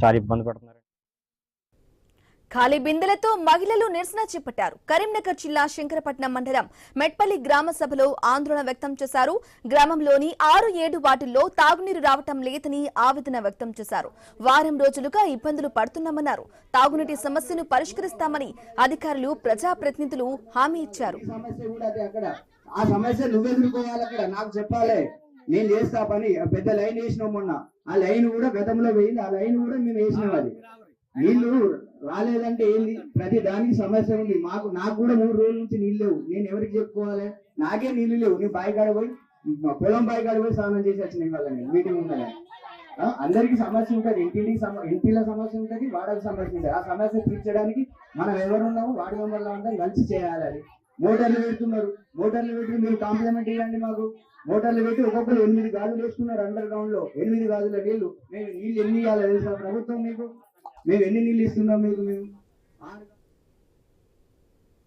చాలా ఇబ్బంది పడుతున్నారు. ఖాళీ బిందెలతో మహిళలు నిరసన చేపట్టారు. కరీంనగర్ జిల్లా శంకరపట్నం మండలం మెట్పల్లి గ్రామ సభలో ఆందోళన వ్యక్తం చేశారు. గ్రామంలోని 6-7 వార్డుల్లో తాగునీరు రావటం లేదని ఆవేదన వ్యక్తం చేశారు. వారం రోజులుగా ఇబ్బందులు పడుతున్నామన్నారు. తాగునీటి సమస్యను పరిష్కరిస్తామని అధికారులు ప్రజాప్రతినిధులు హామీ ఇచ్చారు. ఆ సమస్య నువ్వెదుర్కోవాలి, అక్కడ నాకు చెప్పాలి, నేను చేస్తా పని. పెద్ద లైన్ వేసినాం మొన్న, ఆ లైన్ కూడా గతంలో పోయింది, ఆ లైన్ కూడా మేము వేసినాం. అది నీళ్లు రాలేదంటే ఏంది, ప్రతి దానికి సమస్య ఉంది. నాకు కూడా 3 రోజుల నుంచి నీళ్ళు లేవు. నేను ఎవరికి చెప్పుకోవాలి? నాకే నీళ్లు లేవు. నేను బాయికాడ పోయి పొలం బాయికాడ పోయి స్నానం చేసి వచ్చిన వాళ్ళ మీటింగ్ ఉన్నది. అందరికి సమస్య ఉంటుంది, ఇంటిలో సమస్య ఉంటుంది, వాడకి సమస్య ఉంటుంది. ఆ సమస్య తీర్చడానికి మనం ఎవరున్నాము, వార్డు మెంబర్లో అందరం కలిసి చేయాలి. అది మోటార్లు పెడుతున్నారు, మోటార్లు పెట్టి మీరు కాంప్లిమెంట్ ఇవ్వండి. మాకు మోటార్లు పెట్టి ఒక్కొక్కరు 8 గాజులు వేసుకున్నారు. అండర్ గ్రౌండ్ లో 8 గాజుల నీళ్లు. మేము నీళ్ళు ఎన్ని ఇవ్వాలి తెలుసా ప్రభుత్వం మీకు? మేము ఎన్ని నీళ్ళు ఇస్తున్నాం మీకు? మేము